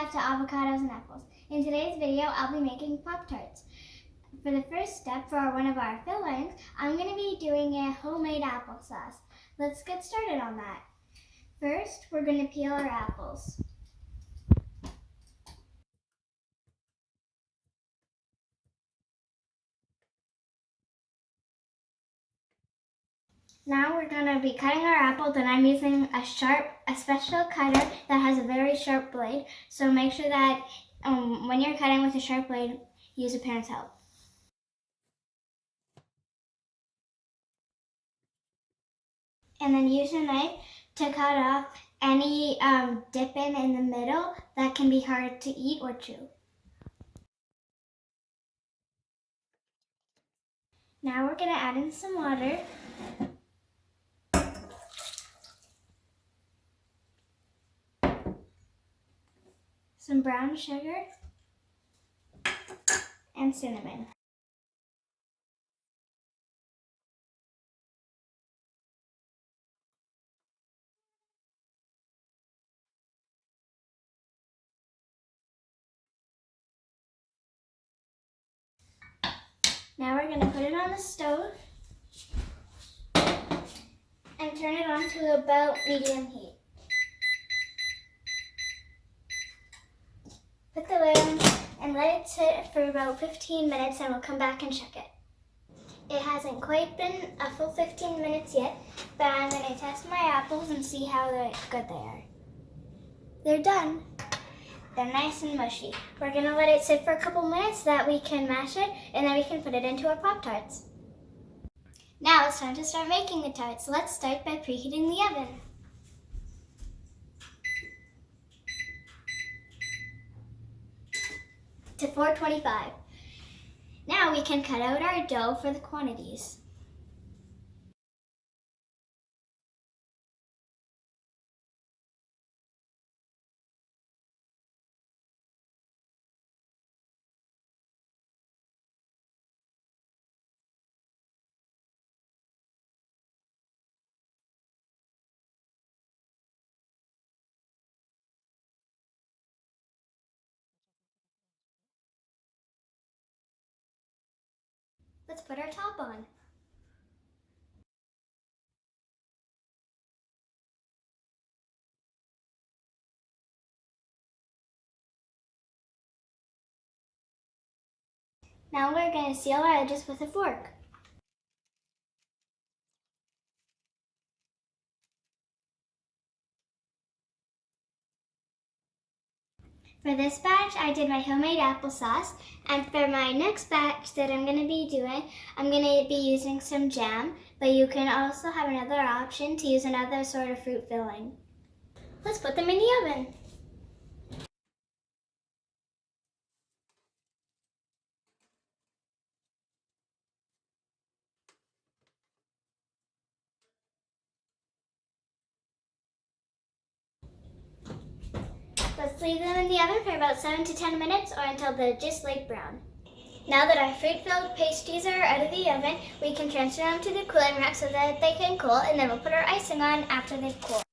back to Avocados and Apples. In today's video, I'll be making Pop-Tarts. For the first step for one of our fillings, I'm going to be doing a homemade applesauce. Let's get started on that. First, we're going to peel our apples. Now we're going to be cutting our apples, and I'm using a special cutter that has a very sharp blade. So make sure that when you're cutting with a sharp blade, use a parent's help. And then use a knife to cut off any dipping in the middle that can be hard to eat or chew. Now we're going to add in some water. Some brown sugar and cinnamon. Now we're going to put it on the stove and turn it on to about medium heat. Put the lid on and let it sit for about 15 minutes, and we'll come back and check it. It hasn't quite been a full 15 minutes yet, but I'm going to test my apples and see how good they are. They're done. They're nice and mushy. We're going to let it sit for a couple minutes so that we can mash it, and then we can put it into our Pop-Tarts. Now it's time to start making the tarts. Let's start by preheating the oven. To 425. Now we can cut out our dough for the quantities. Let's put our top on. Now we're going to seal our edges with a fork. For this batch, I did my homemade applesauce, and for my next batch that I'm going to be doing, I'm going to be using some jam, but you can also have another option to use another sort of fruit filling. Let's put them in the oven. Let's leave them in the oven for about 7 to 10 minutes or until they're just light brown. Now that our fruit-filled pastries are out of the oven, we can transfer them to the cooling rack so that they can cool, and then we'll put our icing on after they've cooled.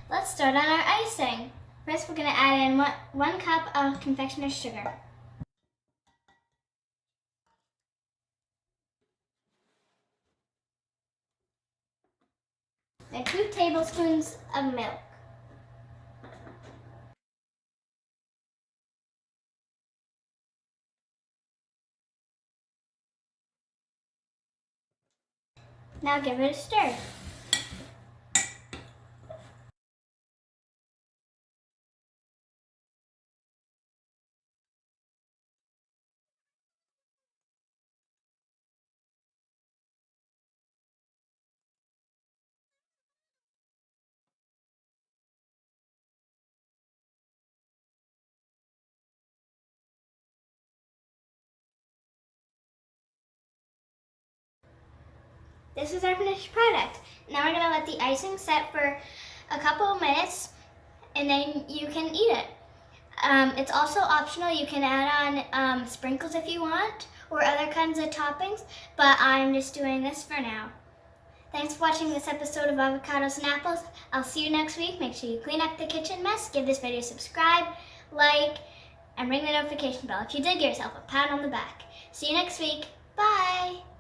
Let's start on our icing. First, we're going to add in one cup of confectioner's sugar. And 2 tablespoons of milk. Now give it a stir. This is our finished product. Now we're going to let the icing set for a couple of minutes, and then you can eat it. It's also optional. You can add on sprinkles if you want, or other kinds of toppings, but I'm just doing this for now. Thanks for watching this episode of Avocados and Apples. I'll see you next week. Make sure you clean up the kitchen mess, give this video a subscribe, like, and ring the notification bell if you did get yourself a pat on the back. See you next week. Bye!